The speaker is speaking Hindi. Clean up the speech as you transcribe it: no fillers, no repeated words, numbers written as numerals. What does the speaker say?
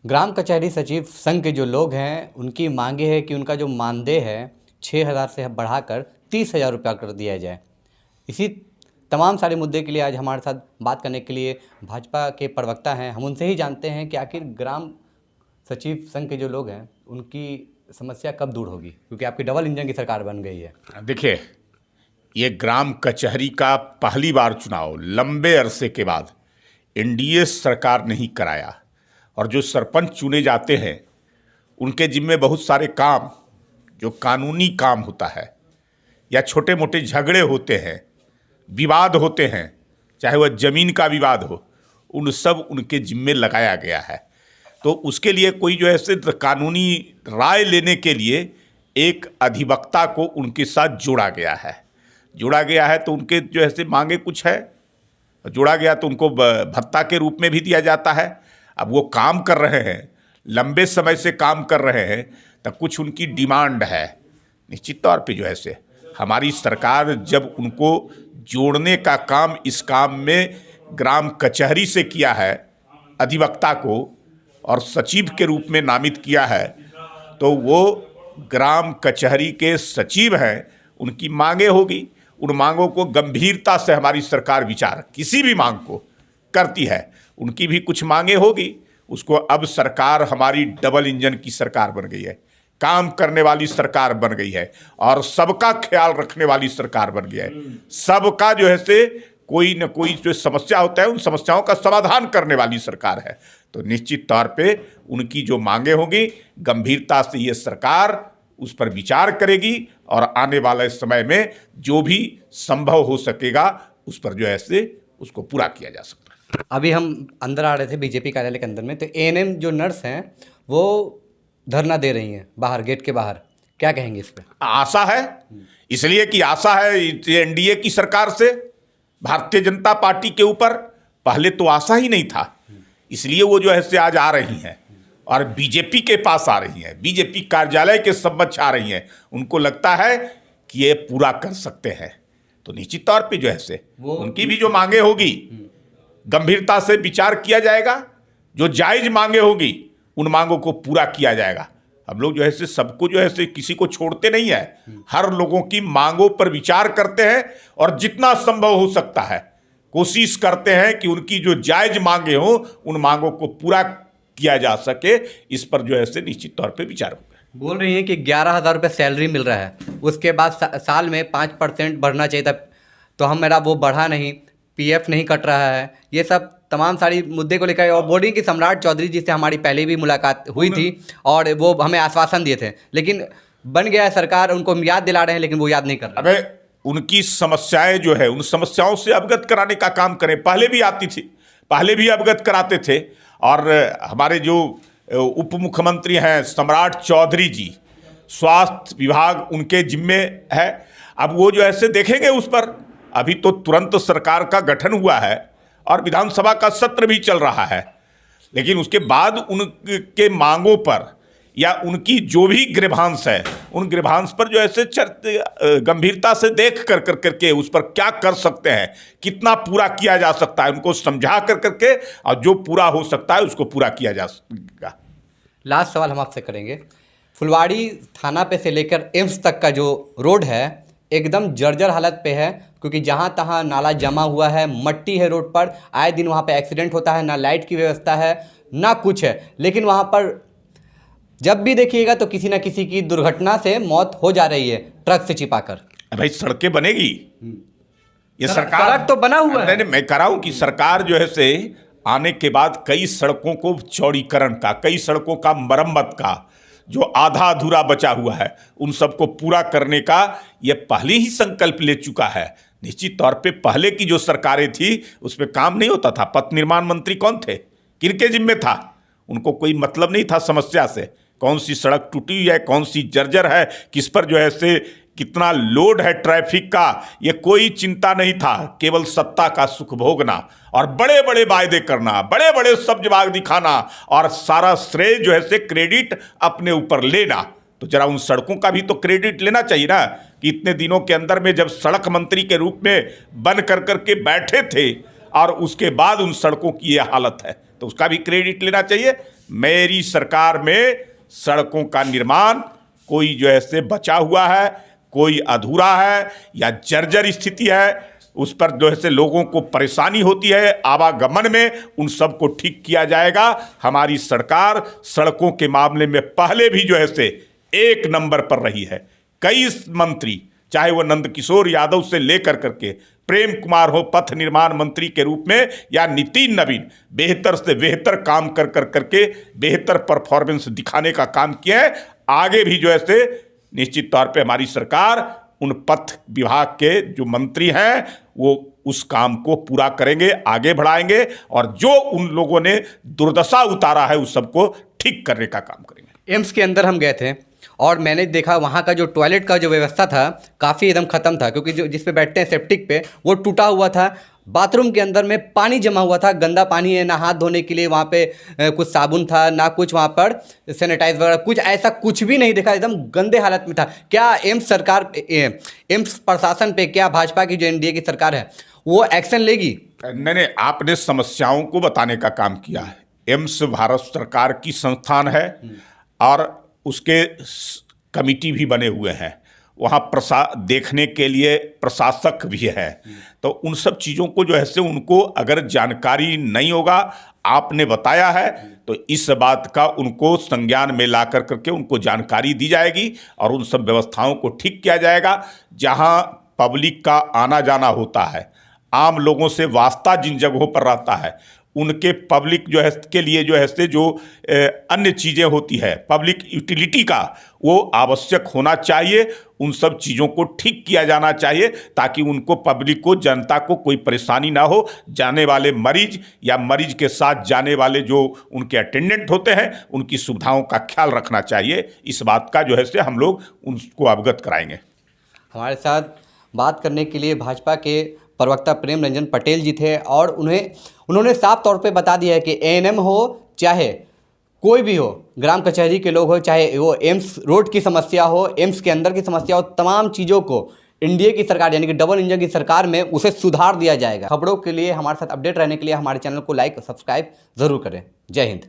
ग्राम कचहरी सचिव संघ के जो लोग हैं उनकी मांगे है कि उनका जो मानदेय है 6,000 से बढ़ाकर 30,000 रुपया कर दिया जाए। इसी तमाम सारे मुद्दे के लिए आज हमारे साथ बात करने के लिए भाजपा के प्रवक्ता हैं। हम उनसे ही जानते हैं कि आखिर ग्राम सचिव संघ के जो लोग हैं उनकी समस्या कब दूर होगी, क्योंकि आपकी डबल इंजन की सरकार बन गई है। देखिए, ये ग्राम कचहरी का पहली बार चुनाव लंबे अरसे के बाद एनडीए सरकार ने ही कराया, और जो सरपंच चुने जाते हैं उनके जिम्मे बहुत सारे काम, जो कानूनी काम होता है या छोटे मोटे झगड़े होते हैं, विवाद होते हैं, चाहे वह जमीन का विवाद हो, उन सब उनके जिम्मे लगाया गया है। तो उसके लिए कोई जो ऐसे कानूनी राय लेने के लिए एक अधिवक्ता को उनके साथ जोड़ा गया है। तो उनके जो ऐसे मांगे कुछ है, जोड़ा गया तो उनको भत्ता के रूप में भी दिया जाता है। अब वो काम कर रहे हैं, लंबे समय से काम कर रहे हैं, तो कुछ उनकी डिमांड है। निश्चित तौर पे जो है से हमारी सरकार जब उनको जोड़ने का काम इस काम में ग्राम कचहरी से किया है, अधिवक्ता को और सचिव के रूप में नामित किया है, तो वो ग्राम कचहरी के सचिव हैं, उनकी मांगे होगी। उन मांगों को गंभीरता से हमारी सरकार विचार किसी भी मांग को करती है। उनकी भी कुछ मांगे होगी, उसको अब सरकार हमारी डबल इंजन की सरकार बन गई है, काम करने वाली सरकार बन गई है और सबका ख्याल रखने वाली सरकार बन गई है। सबका जो है से कोई न कोई जो समस्या होता है उन समस्याओं का समाधान करने वाली सरकार है। तो निश्चित तौर पे उनकी जो मांगे होंगी, गंभीरता से ये सरकार उस पर विचार करेगी और आने वाले समय में जो भी संभव हो सकेगा उस पर जो है से उसको पूरा किया जा सकता है। अभी हम अंदर आ रहे थे बीजेपी कार्यालय के अंदर में, तो एएनएम जो नर्स हैं वो धरना दे रही हैं बाहर, गेट के बाहर। क्या कहेंगे इस पे? आशा है, इसलिए कि आशा है एनडीए की सरकार से, भारतीय जनता पार्टी के ऊपर। पहले तो आशा ही नहीं था, इसलिए वो जो है से आज आ रही हैं और बीजेपी के पास आ रही हैं, बीजेपी कार्यालय के समक्ष आ रही हैं। उनको लगता है कि ये पूरा कर सकते हैं, तो निश्चित तौर पे जो है से उनकी भी जो मांगे होगी गंभीरता से विचार किया जाएगा। जो जायज मांगे होगी उन मांगों को पूरा किया जाएगा। हम लोग जो है से सबको जो है से किसी को छोड़ते नहीं है, हर लोगों की मांगों पर विचार करते हैं और जितना संभव हो सकता है कोशिश करते हैं कि उनकी जो जायज मांगे हों उन मांगों को पूरा किया जा सके। इस पर जो है से निश्चित तौर पे विचार होगा। बोल रही हैं कि 11,000 रुपये सैलरी मिल रहा है, उसके बाद साल में 5% बढ़ना चाहिए था, तो हम मेरा वो बढ़ा नहीं, पीएफ नहीं कट रहा है। ये सब तमाम सारी मुद्दे को लेकर, और बोर्डिंग की सम्राट चौधरी जी से हमारी पहले भी मुलाकात हुई थी और वो हमें आश्वासन दिए थे, लेकिन बन गया है सरकार, उनको हम याद दिला रहे हैं लेकिन वो याद नहीं कर रहे। अबे उनकी समस्याएं जो है उन समस्याओं से अवगत कराने का काम करें। पहले भी आती थी, पहले भी अवगत कराते थे। और हमारे जो उप मुख्यमंत्री हैं सम्राट चौधरी जी, स्वास्थ्य विभाग उनके जिम्मे है। अब वो जो ऐसे देखेंगे उस पर। अभी तो तुरंत सरकार का गठन हुआ है और विधानसभा का सत्र भी चल रहा है, लेकिन उसके बाद उनके मांगों पर या उनकी जो भी गृभांश है उन गृभांश पर जो ऐसे गंभीरता से देख कर करके उस पर क्या कर सकते हैं, कितना पूरा किया जा सकता है, उनको समझा कर करके और जो पूरा हो सकता है उसको पूरा किया जा सकेगा। लास्ट सवाल हम आपसे करेंगे। फुलवाड़ी थाना पे से लेकर एम्स तक का जो रोड है एकदम जर्जर हालत पे है, क्योंकि जहाँ तहाँ नाला जमा हुआ है, मट्टी है रोड पर, आए दिन वहाँ पे एक्सीडेंट होता है, ना लाइट की व्यवस्था है ना कुछ है। लेकिन वहाँ पर जब भी देखिएगा तो किसी ना किसी की दुर्घटना से मौत हो जा रही है ट्रक से चिपाकर। भाई सड़कें बनेगी, ये सरकार सड़क तो बना हुआ है। मैं कह रहा हूं कि सरकार जो है से आने के बाद कई सड़कों को चौड़ीकरण का, कई सड़कों का मरम्मत का, जो आधा अधूरा बचा हुआ है उन सबको पूरा करने का ये पहले ही संकल्प ले चुका है। निश्चित तौर पे पहले की जो सरकारें थी उस पर काम नहीं होता था। पथ निर्माण मंत्री कौन थे, किनके जिम्मे था? उनको कोई मतलब नहीं था समस्या से, कौन सी सड़क टूटी हुई है, कौन सी जर्जर है, किस पर जो है से कितना लोड है ट्रैफिक का, ये कोई चिंता नहीं था। केवल सत्ता का सुख भोगना और बड़े बड़े वायदे करना, बड़े बड़े सब्जबाग दिखाना और सारा श्रेय जो है से क्रेडिट अपने ऊपर लेना। तो जरा उन सड़कों का भी तो क्रेडिट लेना चाहिए ना, कि इतने दिनों के अंदर में जब सड़क मंत्री के रूप में बन कर के बैठे थे और उसके बाद उन सड़कों की ये हालत है, तो उसका भी क्रेडिट लेना चाहिए। मेरी सरकार में सड़कों का निर्माण कोई जो है से बचा हुआ है, कोई अधूरा है या जर्जर स्थिति है, उस पर जो है से लोगों को परेशानी होती है आवागमन में, उन सब को ठीक किया जाएगा। हमारी सरकार सड़कों के मामले में पहले भी जो है से 1 नंबर पर रही है। कई मंत्री, चाहे वो नंदकिशोर यादव से लेकर करके प्रेम कुमार हो पथ निर्माण मंत्री के रूप में, या नितिन नवीन, बेहतर से बेहतर काम कर करके बेहतर परफॉर्मेंस दिखाने का काम किया है। आगे भी जो है से निश्चित तौर पे हमारी सरकार उन पथ विभाग के जो मंत्री हैं वो उस काम को पूरा करेंगे, आगे बढ़ाएंगे, और जो उन लोगों ने दुर्दशा उतारा है उस सबको ठीक करने का काम करेंगे। एम्स के अंदर हम गए थे और मैंने देखा वहाँ का जो टॉयलेट का जो व्यवस्था था काफ़ी एकदम ख़त्म था, क्योंकि जो जिस पे बैठते हैं सेप्टिक पे वो टूटा हुआ था। बाथरूम के अंदर में पानी जमा हुआ था, गंदा पानी है, ना हाथ धोने के लिए वहाँ पे कुछ साबुन था, ना कुछ वहाँ पर सैनिटाइज वगैरह, कुछ ऐसा कुछ भी नहीं देखा, एकदम गंदे हालत में था। क्या एम्स सरकार, एम्स प्रशासन पे क्या भाजपा की जो एनडीए की सरकार है वो एक्शन लेगी? नहीं, आपने समस्याओं को बताने का काम किया है। एम्स भारत सरकार की संस्थान है और उसके कमिटी भी बने हुए हैं, वहाँ देखने के लिए प्रशासक भी है। तो उन सब चीज़ों को जो है से उनको अगर जानकारी नहीं होगा, आपने बताया है, तो इस बात का उनको संज्ञान में ला करके उनको जानकारी दी जाएगी और उन सब व्यवस्थाओं को ठीक किया जाएगा। जहाँ पब्लिक का आना जाना होता है, आम लोगों से वास्ता जिन जगहों पर रहता है, उनके पब्लिक जो है के लिए जो है से जो अन्य चीज़ें होती है पब्लिक यूटिलिटी का, वो आवश्यक होना चाहिए। उन सब चीज़ों को ठीक किया जाना चाहिए ताकि उनको, पब्लिक को, जनता को कोई परेशानी ना हो। जाने वाले मरीज या मरीज के साथ जाने वाले जो उनके अटेंडेंट होते हैं, उनकी सुविधाओं का ख्याल रखना चाहिए। इस बात का जो है से हम लोग उनको अवगत कराएंगे। हमारे साथ बात करने के लिए भाजपा के प्रवक्ता प्रेम रंजन पटेल जी थे और उन्होंने साफ तौर पे बता दिया है कि एएनएम हो चाहे कोई भी हो, ग्राम कचहरी के लोग हो, चाहे वो एम्स रोड की समस्या हो, एम्स के अंदर की समस्या हो, तमाम चीज़ों को एनडीए की सरकार यानी कि डबल इंजन की सरकार में उसे सुधार दिया जाएगा। खबरों के लिए हमारे साथ अपडेट रहने के लिए हमारे चैनल को लाइक और सब्सक्राइब ज़रूर करें। जय हिंद।